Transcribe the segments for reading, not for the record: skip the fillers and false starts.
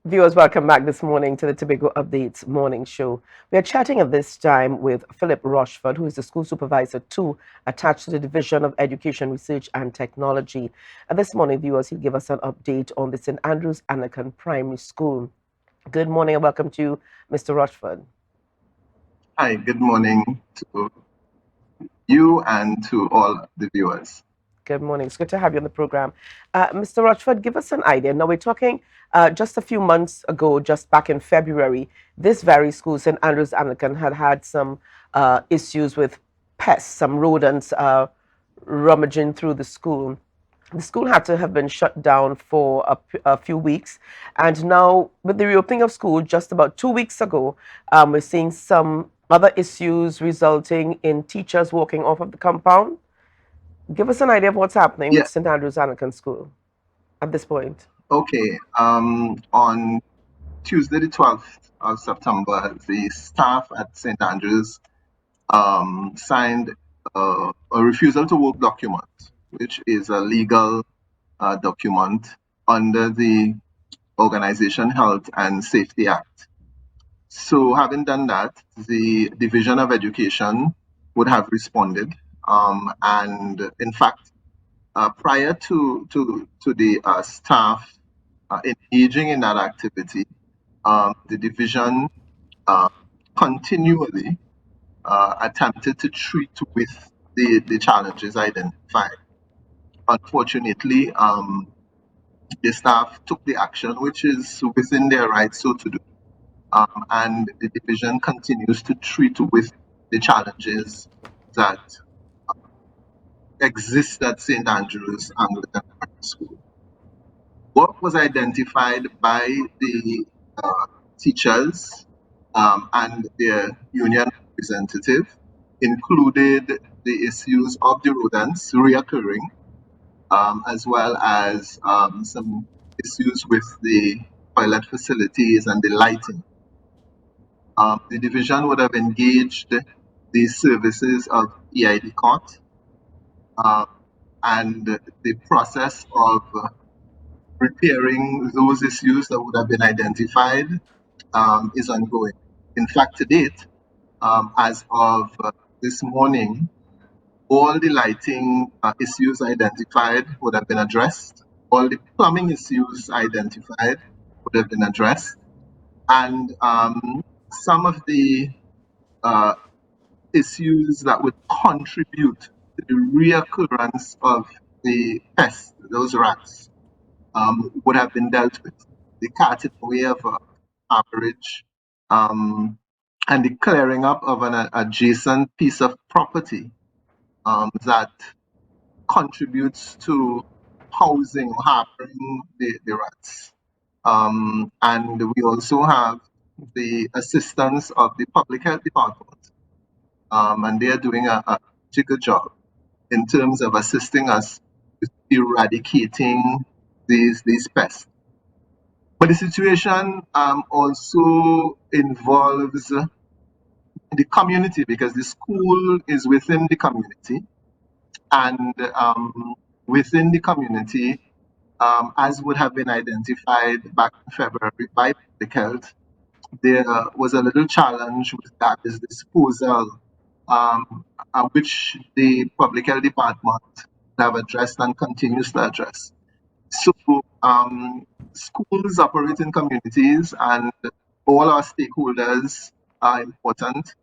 Viewers, welcome back this morning to the Tobago Updates morning show. We are chatting at this time with Phillip Rochford, who is the school supervisor 2 attached to the Division of Education, Research and Technology. And this morning, viewers, he'll give us an update on the St. Andrew's Anglican Primary School. Good morning and welcome to Mr. Rochford. Hi, good morning to you and to all the viewers. Good morning. It's good to have you on the program. Mr. Rochford, give us an idea. Now, we're talking just a few months ago, just back in February, this very school, St. Andrew's Anglican, had some issues with pests, some rodents rummaging through the school. The school had to have been shut down for a few weeks. And now, with the reopening of school just about 2 weeks ago, we're seeing some other issues resulting in teachers walking off of the compound. Give us an idea of what's happening with Yeah, St. Andrew's Anglican School at this point. okay. On Tuesday, the 12th of September, the staff at St. Andrews signed a refusal to work document, which is a legal document under the Organization Health and Safety Act. So, having done that, the Division of Education would have responded. And in fact, prior to the staff engaging in that activity, the division uh, continually attempted to treat with the challenges identified. Unfortunately, the staff took the action, which is within their rights so to do, and the division continues to treat with the challenges that exist at St. Andrew's Anglican Primary School. What was identified by the teachers and their union representative included the issues of the rodents reoccurring, as well as some issues with the toilet facilities and the lighting. The division would have engaged the services of EID Court, um, and the process of repairing those issues that would have been identified is ongoing. In fact, to date, as of this morning, all the lighting issues identified would have been addressed. All the plumbing issues identified would have been addressed. And some of the uh, issues that would contribute to the reoccurrence of the pests, those rats, would have been dealt with. The carting away of average and the clearing up of an adjacent piece of property that contributes to housing or harboring the rats. And we also have the assistance of the public health department, and they are doing a pretty good job in terms of assisting us with eradicating these pests. But the situation also involves the community because the school is within the community, and within the community, as would have been identified back in February by public health, there was a little challenge with garbage disposal, which the public health department have addressed and continues to address. So, schools operate in communities, and all our stakeholders are important.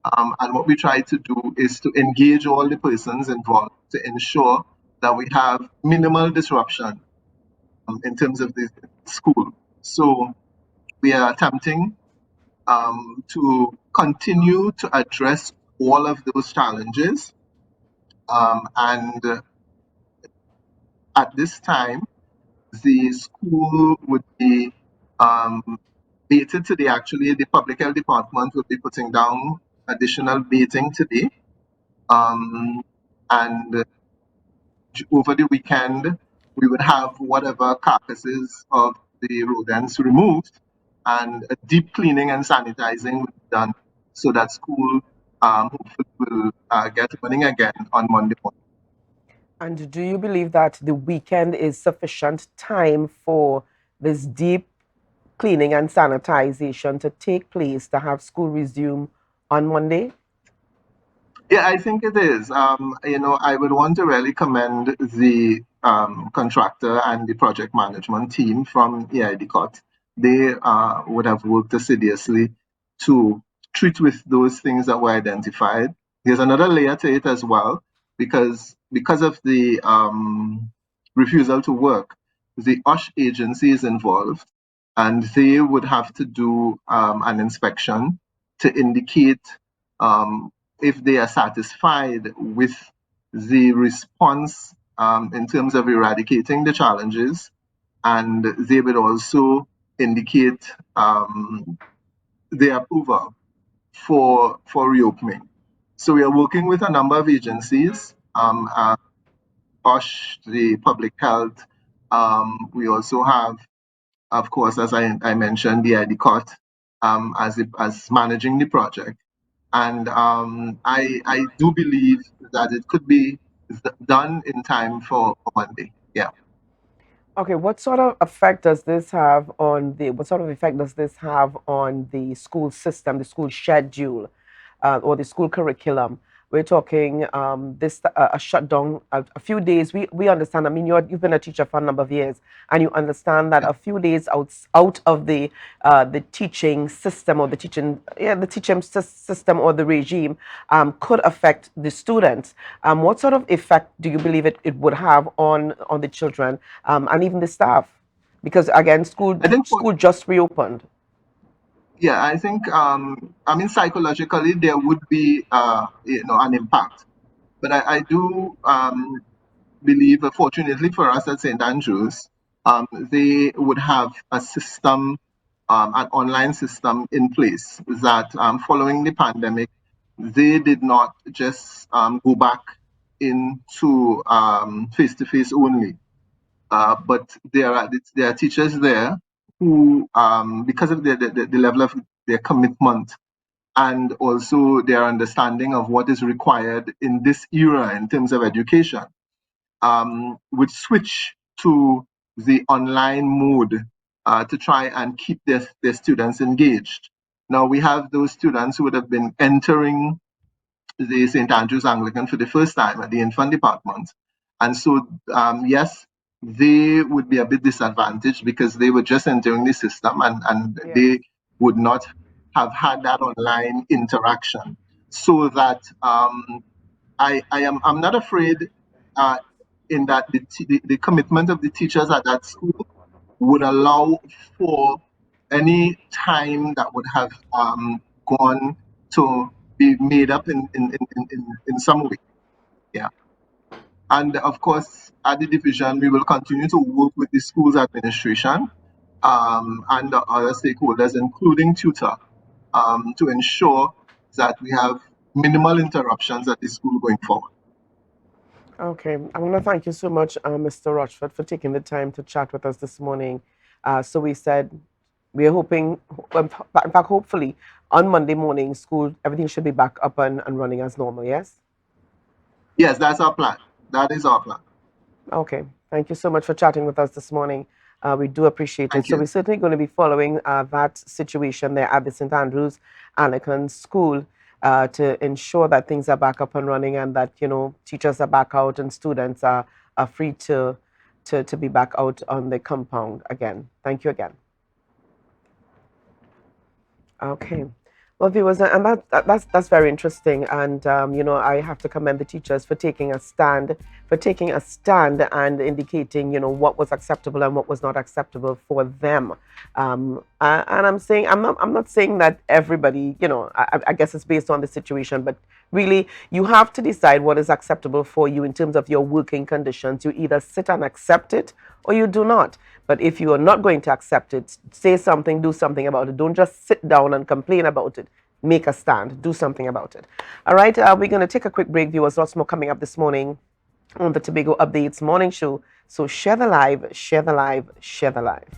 And what we try to do is to engage all the persons involved to ensure that we have minimal disruption in terms of the school. So, we are attempting to continue to address all of those challenges. And at this time, the school would be um, baited today. Actually, the public health department will be putting down additional baiting today. Um, and over the weekend, we would have whatever carcasses of the rodents removed, and a deep cleaning and sanitizing would be done so that school hopefully will get running again on Monday morning. And do you believe that the weekend is sufficient time for this deep cleaning and sanitization to take place to have school resume on Monday? Yeah, I think it is. I would want to really commend the contractor and the project management team from EIDCOT. They would have worked assiduously to treat with those things that were identified. There's another layer to it as well, because of the refusal to work, the USH agency is involved, and they would have to do an inspection to indicate um, if they are satisfied with the response in terms of eradicating the challenges, and they would also indicate their approval for reopening. So we are working with a number of agencies, OSH, the public health. We also have, of course, as I mentioned, the IDCOT as managing the project. And I do believe that it could be done in time for Monday. Yeah. Okay, what sort of effect does this have on what sort of effect does this have on the school system, the school schedule, or the school curriculum? We're talking this a shutdown, a few days. We understand. I mean, you've been a teacher for a number of years, and you understand that Yeah. a few days out of the teaching system or the teaching system or the regime could affect the students. What sort of effect do you believe it would have on the children and even the staff? Because again, I think for, school just reopened. yeah, I think I mean psychologically there would be an impact, but I do believe, fortunately for us at St. Andrews, they would have a system, an online system in place that following the pandemic, they did not just go back into face to face only, but there are teachers there who, because of the level of their commitment and also their understanding of what is required in this era in terms of education, would switch to the online mode to try and keep their students engaged. Now, we have those students who would have been entering the St. Andrews Anglican for the first time at the infant department. And so, yes, they would be a bit disadvantaged because they were just entering the system, and Yes. they would not have had that online interaction. So that I'm not afraid uh, in that the commitment of the teachers at that school would allow for any time that would have gone to be made up in some way. Yeah. And of course, at the division, we will continue to work with the school's administration and the other stakeholders, including tutor, to ensure that we have minimal interruptions at the school going forward. Okay, I want to thank you so much, Mr. Rochford, for taking the time to chat with us this morning. So we said we are hoping, in fact, hopefully, on Monday morning, school everything should be back up and running as normal. Yes. Yes, that's our plan. That is our plan. Okay, thank you so much for chatting with us this morning. We do appreciate it. Thank So you. we're certainly going to be following that situation there at the St. Andrews Anglican School to ensure that things are back up and running and that teachers are back out and students are free to be back out on the compound again. Thank you again. Okay. Well, viewers, and that's very interesting, and I have to commend the teachers for taking a stand and indicating, what was acceptable and what was not acceptable for them. And I'm not saying that everybody, I guess it's based on the situation, but really, you have to decide what is acceptable for you in terms of your working conditions. You either sit and accept it or you do not. But if you are not going to accept it, say something, do something about it. Don't just sit down and complain about it. Make a stand, do something about it. All right, we're going to take a quick break, viewers. Lots more coming up this morning on the Tobago Updates morning show. So share the live, share the live, share the live.